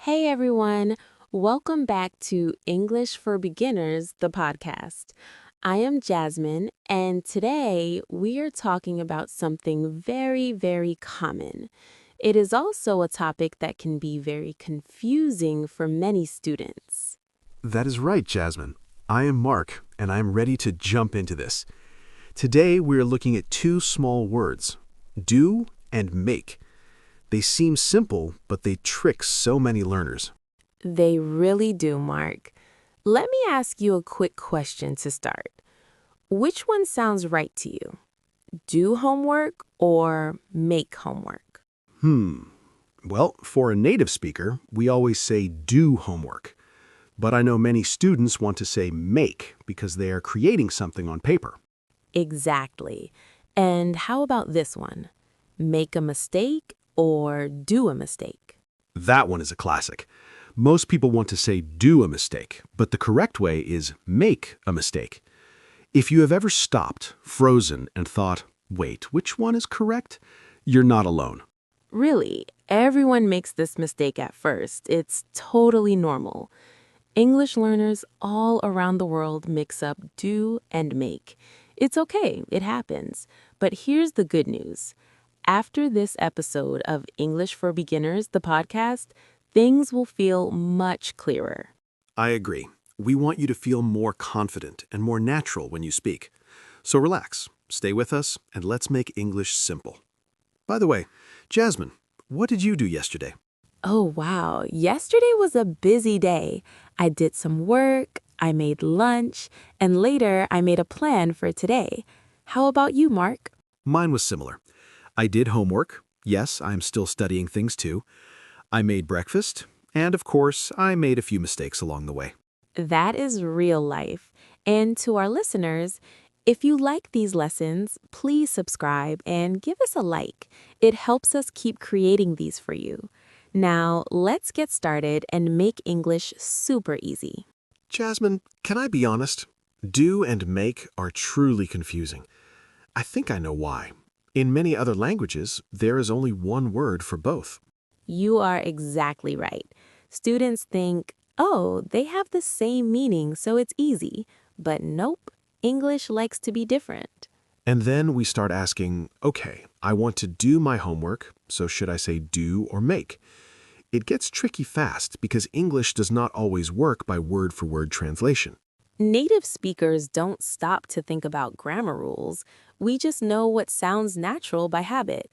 Hey everyone, welcome back to English for Beginners, the podcast. I am Jasmine, and today we are talking about something very, very common. It is also a topic that can be very confusing for many students. That is right, Jasmine. I am Mark, and I am ready to jump into this. Today, we are looking at two small words, do and make. They seem simple, but they trick so many learners. They really do, Mark. Let me ask you a quick question to start. Which one sounds right to you? Do homework or make homework? Well, for a native speaker, we always say do homework. But I know many students want to say make because they are creating something on paper. Exactly. And how about this one? Make a mistake or do a mistake? That one is a classic. Most people want to say do a mistake, but the correct way is make a mistake. If you have ever stopped, frozen, and thought, wait, which one is correct? You're not alone. Really, everyone makes this mistake at first. It's totally normal. English learners all around the world mix up do and make. It's okay, it happens. But here's the good news. After this episode of English for Beginners, the podcast, things will feel much clearer. I agree. We want you to feel more confident and more natural when you speak. So relax, stay with us, and let's make English simple. By the way, Jasmine, what did you do yesterday? Oh, wow. Yesterday was a busy day. I did some work, I made lunch, and later I made a plan for today. How about you, Mark? Mine was similar. I did homework. Yes, I'm still studying things too. I made breakfast. And of course, I made a few mistakes along the way. That is real life. And to our listeners, if you like these lessons, please subscribe and give us a like. It helps us keep creating these for you. Now, let's get started and make English super easy. Jasmine, can I be honest? Do and make are truly confusing. I think I know why. In many other languages, there is only one word for both. You are exactly right. Students think, oh, they have the same meaning, so it's easy. But nope, English likes to be different. And then we start asking, okay, I want to do my homework, so should I say do or make? It gets tricky fast because English does not always work by word-for-word translation. Native speakers don't stop to think about grammar rules. We just know what sounds natural by habit.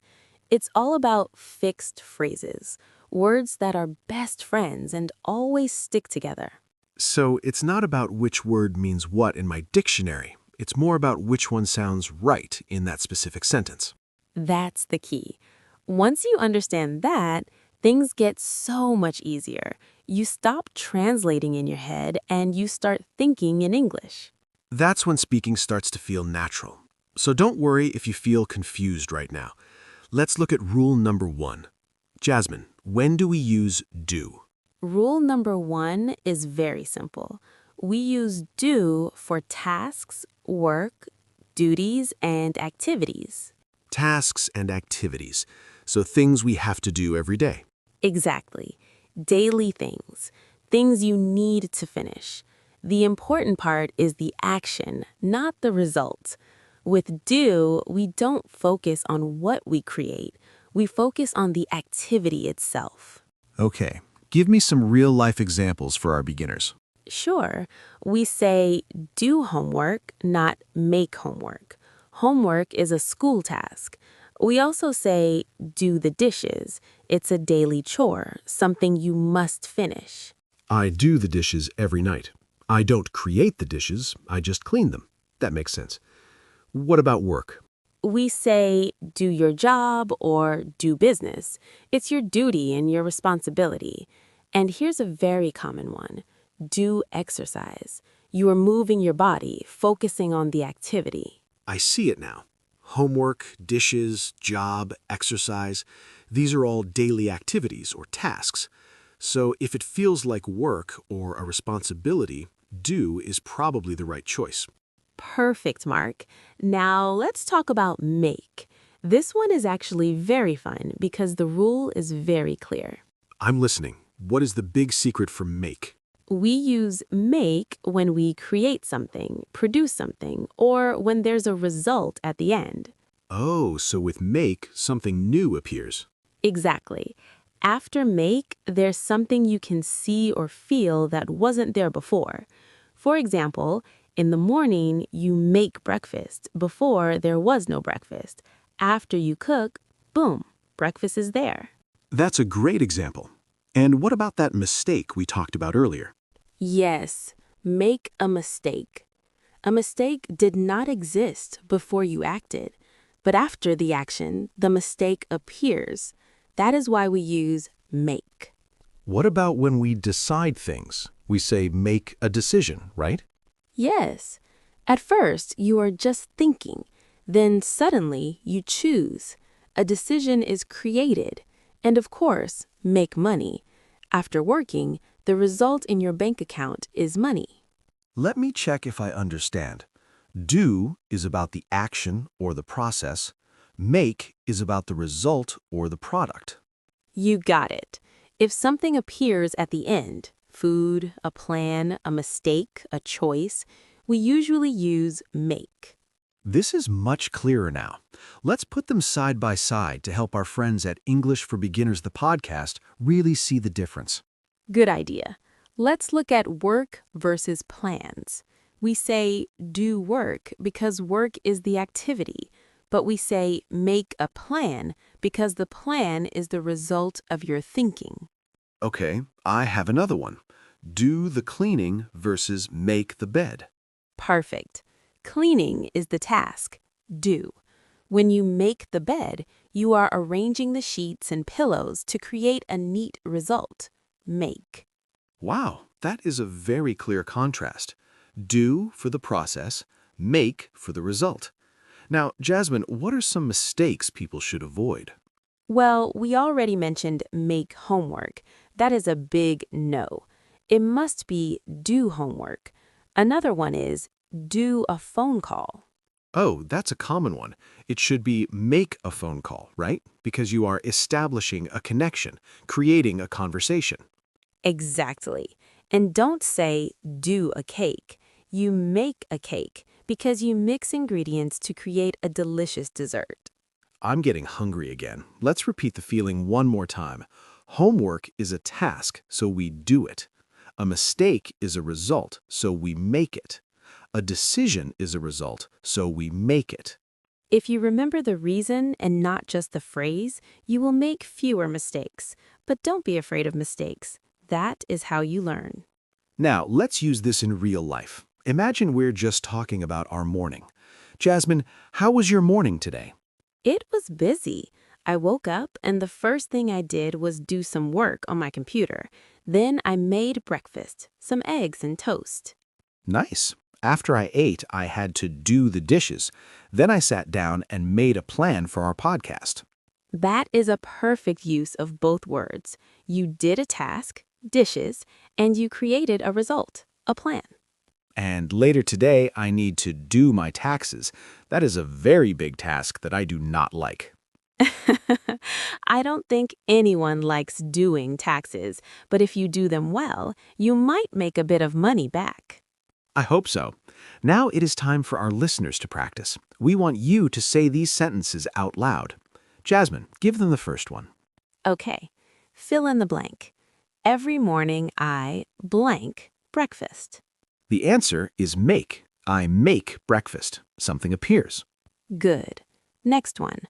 It's all about fixed phrases, words that are best friends and always stick together. So it's not about which word means what in my dictionary. It's more about which one sounds right in that specific sentence. That's the key. Once you understand that, things get so much easier. You stop translating in your head and you start thinking in English. That's when speaking starts to feel natural. So don't worry if you feel confused right now. Let's look at rule number 1. Jasmine, when do we use do? Rule number 1 is very simple. We use do for tasks, work, duties, and activities. Tasks and activities. So things we have to do every day. Exactly. Daily things. Things you need to finish. The important part is the action, not the result. With do, we don't focus on what we create. We focus on the activity itself. Okay, give me some real-life examples for our beginners. Sure, we say do homework, not make homework. Homework is a school task. We also say do the dishes. It's a daily chore, something you must finish. I do the dishes every night. I don't create the dishes, I just clean them. That makes sense. What about work? We say do your job or do business. It's your duty and your responsibility. And here's a very common one. Do exercise. You are moving your body, focusing on the activity. I see it now. Homework, dishes, job, exercise, these are all daily activities or tasks. So if it feels like work or a responsibility, do is probably the right choice. Perfect, Mark. Now let's talk about make. This one is actually very fun because the rule is very clear. I'm listening. What is the big secret for make? We use make when we create something, produce something, or when there's a result at the end. Oh, so with make, something new appears. Exactly. After make, there's something you can see or feel that wasn't there before. For example, in the morning, you make breakfast. Before, there was no breakfast. After you cook, boom, breakfast is there. That's a great example. And what about that mistake we talked about earlier? Yes, make a mistake. A mistake did not exist before you acted, but after the action, the mistake appears. That is why we use make. What about when we decide things? We say make a decision, right? Yes. At first, you are just thinking. Then suddenly, you choose. A decision is created. And of course, make money. After working, the result in your bank account is money. Let me check if I understand. Do is about the action or the process. Make is about the result or the product. You got it. If something appears at the end, food, a plan, a mistake, a choice, we usually use make. This is much clearer now. Let's put them side by side to help our friends at English for Beginners, the podcast, really see the difference. Good idea. Let's look at work versus plans. We say do work because work is the activity, but we say make a plan because the plan is the result of your thinking. Okay, I have another one. Do the cleaning versus make the bed. Perfect. Cleaning is the task. Do. When you make the bed, you are arranging the sheets and pillows to create a neat result. Make. Wow, that is a very clear contrast. Do for the process, make for the result. Now, Jasmine, what are some mistakes people should avoid? Well, we already mentioned make homework. That is a big no. It must be do homework. Another one is do a phone call. Oh, that's a common one. It should be make a phone call, right? Because you are establishing a connection, creating a conversation. Exactly. And don't say do a cake. You make a cake because you mix ingredients to create a delicious dessert. I'm getting hungry again. Let's repeat the feeling one more time. Homework is a task, so we do it. A mistake is a result, so we make it. A decision is a result, so we make it. If you remember the reason and not just the phrase, you will make fewer mistakes. But don't be afraid of mistakes. That is how you learn. Now, let's use this in real life. Imagine we're just talking about our morning. Jasmine, how was your morning today? It was busy. I woke up and the first thing I did was do some work on my computer. Then I made breakfast, some eggs and toast. Nice. After I ate, I had to do the dishes. Then I sat down and made a plan for our podcast. That is a perfect use of both words. You did a task, dishes, and you created a result, a plan. And later today, I need to do my taxes. That is a very big task that I do not like. I don't think anyone likes doing taxes, but if you do them well, you might make a bit of money back. I hope so. Now it is time for our listeners to practice. We want you to say these sentences out loud. Jasmine, give them the first one. Okay, fill in the blank. Every morning I blank breakfast. The answer is make. I make breakfast. Something appears. Good. Next one.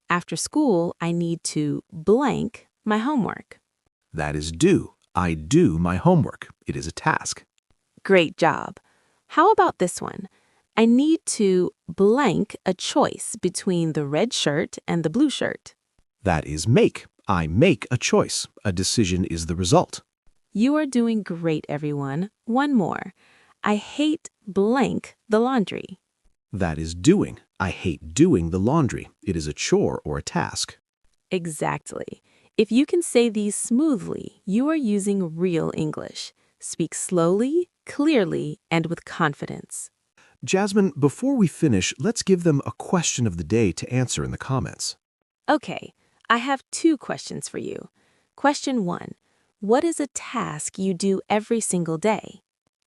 After school, I need to blank my homework. That is do. I do my homework. It is a task. Great job. How about this one? I need to blank a choice between the red shirt and the blue shirt. That is make. I make a choice. A decision is the result. You are doing great, everyone. One more. I hate blank the laundry. That is doing. I hate doing the laundry. It is a chore or a task. Exactly. If you can say these smoothly, you are using real English. Speak slowly, clearly, and with confidence. Jasmine, before we finish, let's give them a question of the day to answer in the comments. Okay, I have 2 questions for you. Question 1. What is a task you do every single day?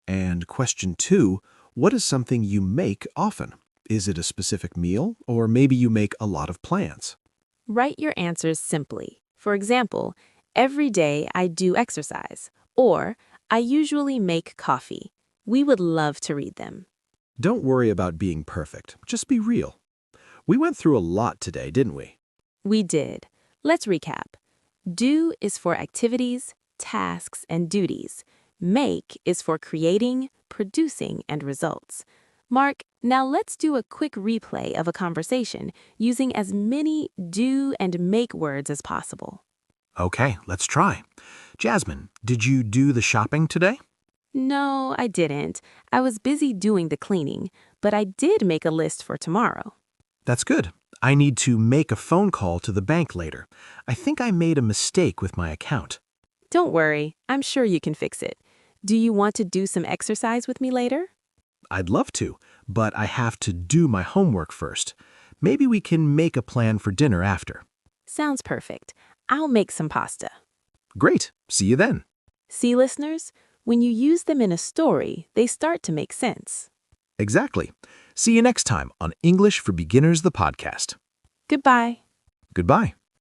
And question 2, what is something you make often? Is it a specific meal, or maybe you make a lot of plans? Write your answers simply. For example, every day I do exercise, or I usually make coffee. We would love to read them. Don't worry about being perfect. Just be real. We went through a lot today, didn't we? We did. Let's recap. Do is for activities, tasks, and duties. Make is for creating, producing, and results. Mark, now let's do a quick replay of a conversation using as many do and make words as possible. Okay, let's try. Jasmine, did you do the shopping today? No, I didn't. I was busy doing the cleaning, but I did make a list for tomorrow. That's good. I need to make a phone call to the bank later. I think I made a mistake with my account. Don't worry, I'm sure you can fix it. Do you want to do some exercise with me later? I'd love to, but I have to do my homework first. Maybe we can make a plan for dinner after. Sounds perfect. I'll make some pasta. Great. See you then. See, listeners, when you use them in a story, they start to make sense. Exactly. See you next time on English for Beginners, the podcast. Goodbye. Goodbye.